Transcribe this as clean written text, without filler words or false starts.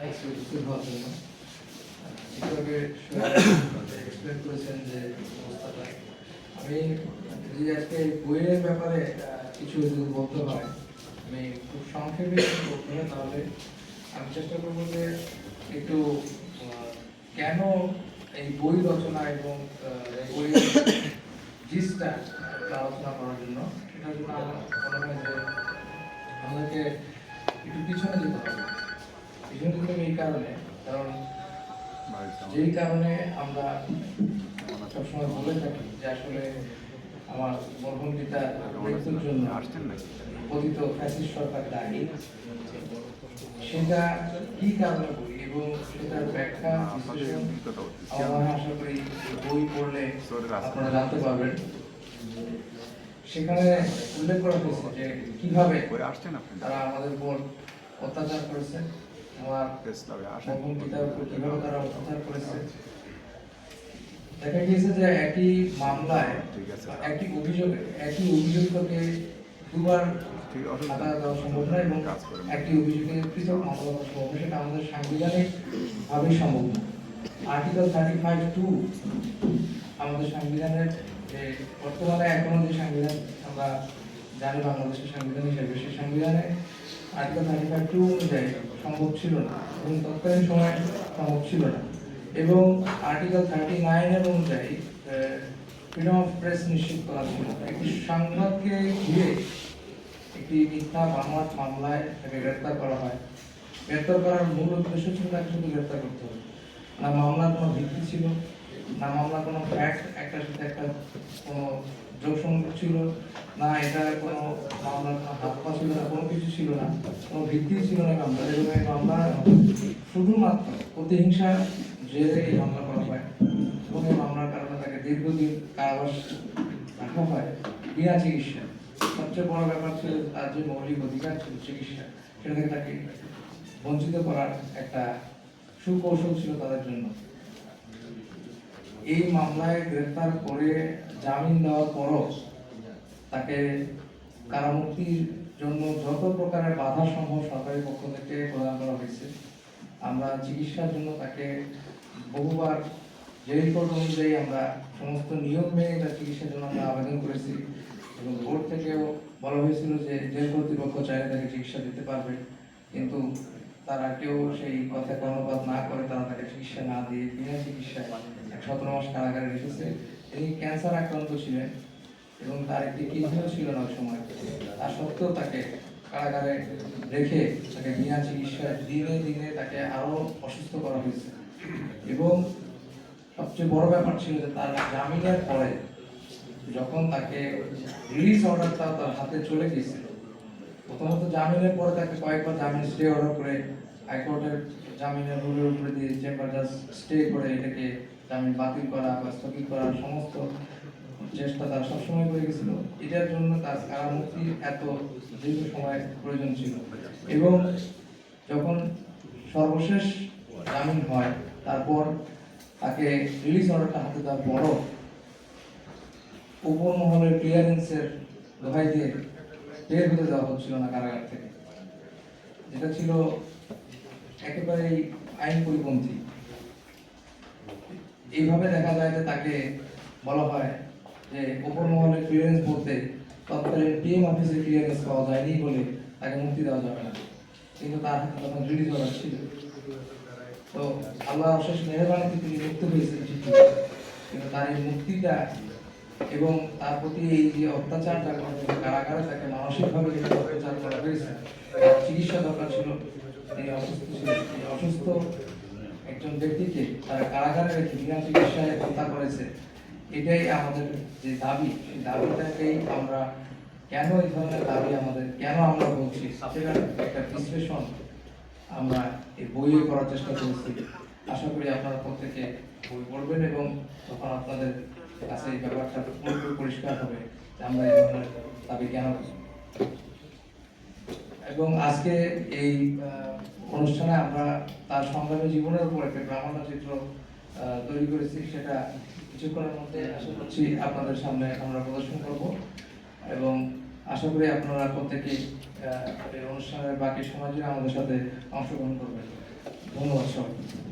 Explain করেছেন যে অবস্থাটা আমি যদি আজকে বইয়ের ব্যাপারে কিছু যদি বলতে হয়, আমি খুব সংক্ষেপে বলতে হয়, তাহলে আমি চেষ্টা করবো যে একটু কেন এই বই রচনা এবং বইয়ের জিসটা আলোচনা করার জন্য, সেটার জন্য আমার মনে হয় যে আমাদেরকে একটু পিছনে যেতে হবে। পিছনে যেতে হবে এই কারণে, কারণ যেই কারণে আমরা সবসময় বলে থাকি যে আসলে আমার মরহুম পিতার মৃত্যুর জন্য পতিত ফ্যাসিস্ট সরকার দায়ী, সেটা কি কারণে বলি এবং সেটার ব্যাখ্যা বিশ্লেষণ আমার আশা করি বই পড়লে আপনারা জানতে পারবেন। সেখানে উল্লেখ করা হয়েছে যে কিভাবে তারা আমাদের উপর অত্যাচার করেছে, আমার মরহুম পিতার উপর কিভাবে তারা অত্যাচার করেছে। দেখা গিয়েছে যে একই মামলায় একই অভিযোগকে দুবার খাতা দেওয়া সম্ভব নয় এবং একটি অভিযোগে পৃথক মামলা দেওয়া সম্ভব নয়, সেটা আমাদের সাংবিধানিক ভাবেই সম্ভব না। আর্টিকেল 35(2 আমাদের সংবিধানের যে বর্তমানে এখনো যে সংবিধান আমরা জানি বাংলাদেশের সংবিধান হিসেবে, সেই সংবিধানে আর্টিকেল 35(2 অনুযায়ী সম্ভব ছিল না এবং তৎকালীন সময়ে সম্ভব ছিল না। এবং আর্টিকেল 39 অনুযায়ী ফ্রিডম অফ প্রেস নিশ্চিত করা ছিল। একটি সংবাদকে ঘিরে একটি মিথ্যা বানোয়াট মামলায় তাকে গ্রেপ্তার করা হয়। গ্রেপ্তার করার মূল উদ্দেশ্য ছিল তাকে শুধু গ্রেপ্তার করতে হবে, না মামলার কোনো ভিত্তি ছিল, না মামলার কোনো ফ্যাক্ট একটার সাথে একটা কোনো যোগসংযোগ ছিল, না এটা কোনো মামলার কোনো হাত পা ছিল না, কোনো কিছু ছিল না, কোনো ভিত্তি ছিল না মামলার। এবং এই মামলা শুধুমাত্র প্রতিহিংসা জেলে এই মামলা করা হয় এবং এই মামলার কারণে তাকে দীর্ঘদিন কারাবাস রাখা হয় বিনা চিকিৎসা। সবচেয়ে বড় ব্যাপার ছিল তার যে মৌলিক অধিকার ছিল চিকিৎসা, সেটা থেকে তাকে বঞ্চিত করার একটা সুকৌশল ছিল তাদের জন্য। এই মামলায় গ্রেফতার করে জামিন দেওয়ার পরও তাকে কারামুক্তির জন্য যত প্রকারের বাধা সম্ভব সরকারের পক্ষ থেকে প্রদান করা হয়েছে। আমরা চিকিৎসার জন্য তাকে বহুবার জেল কোড অনুযায়ী আমরা সমস্ত নিয়ম মেনে তার চিকিৎসার জন্য আমরা আবেদন করেছি এবং কোর্ট থেকেও বলা হয়েছিল যে জেল কর্তৃপক্ষ চাইলে তাকে চিকিৎসা দিতে পারবে, কিন্তু তারা কেউ সেই কথা কর্ণপাত না করে তারা তাকে চিকিৎসা না দিয়ে বিনা চিকিৎসায় 17 মাস কারাগারে রেখেছে। তিনি ক্যান্সার আক্রান্ত ছিলেন এবং তার একটি কিডনিও ছিল না ওই সময়। তা সত্ত্বেও তাকে কারাগারে রেখে তাকে বিনা চিকিৎসায় দিনে দিনে তাকে আরো অসুস্থ করা হয়েছে। এবং সবচেয়ে বড় ব্যাপার ছিল যে তার জামিনের পরে যখন তাকে রিলিজ অর্ডারটা তার হাতে চলে গেছিল, প্রথমত জামিনের পরে তাকে কয়েকবার জামিন স্টে অর্ডার করে হাইকোর্টের জামিনের রুলের উপরে দিয়ে চেম্বার জাজ স্টে করে এটাকে জামিন বাতিল করা বা স্থগিত করার সমস্ত চেষ্টা তারা সবসময় করে গেছিল। এটার জন্য তার কারামুক্তির এত দীর্ঘ সময় প্রয়োজন ছিল। এবং যখন সর্বশেষ জামিন হয় তারপর তাকে রিলিজ অর্ডারটা হাতে দেওয়ার পরও উপর মহলের ক্লিয়ারেন্সের দোহাই দিয়ে বের হতে দেওয়া হচ্ছিল না কারাগার থেকে, যেটা ছিল একেবারেই আইন পরিপন্থী। এইভাবে দেখা যায় যে তাকে বলা হয় যে উপর মহলের ক্লিয়ারেন্স বলতে তৎকালীন পিএম অফিসের ক্লিয়ারেন্স পাওয়া যায়নি বলে তাকে মুক্তি দেওয়া যাবে না, কিন্তু তার হাতে তখন রিলিজ অর্ডার ছিল। তো আল্লাহ অশেষ মেহেরবানিতে তিনি মুক্ত হয়েছেন ঠিকই, কিন্তু তার এই মুক্তিটা এবং তার প্রতি এই যে অত্যাচারটা কারাগারে তাকে মানসিকভাবে যেটা অত্যাচার করা হয়েছে, চিকিৎসা দরকার ছিল, তিনি অসুস্থ ছিলেন। এই অসুস্থ একজন ব্যক্তিকে তারা কারাগারে রেখে বিনা চিকিৎসায় হত্যা করেছে। এটাই আমাদের যে দাবি, সেই দাবিটাকেই আমরা কেন এই ধরনের দাবি আমাদের কেন আমরা বলছি সেটার একটা বিশ্লেষণ আমরা এই বইয়ে করার চেষ্টা করেছি। আশা করি আপনারা প্রত্যেকে বই পড়বেন এবং তখন আপনাদের কাছে এই ব্যাপারটা পুরোপুরি পরিষ্কার হবে যে আমরা এই ধরনের দাবি কেন। এবং আজকে এই অনুষ্ঠানে আমরা তার সংগ্রামী জীবনের উপর একটা প্রামাণ্য চিত্র তৈরি করেছি, সেটা কিছুক্ষণের মধ্যে আশা করছি আপনাদের সামনে আমরা প্রদর্শন করব এবং আশা করি আপনারা প্রত্যেকেই এই অনুষ্ঠানের বাকি সময় জুড়ে আমাদের সাথে অংশগ্রহণ করবেন। ধন্যবাদ সবাই।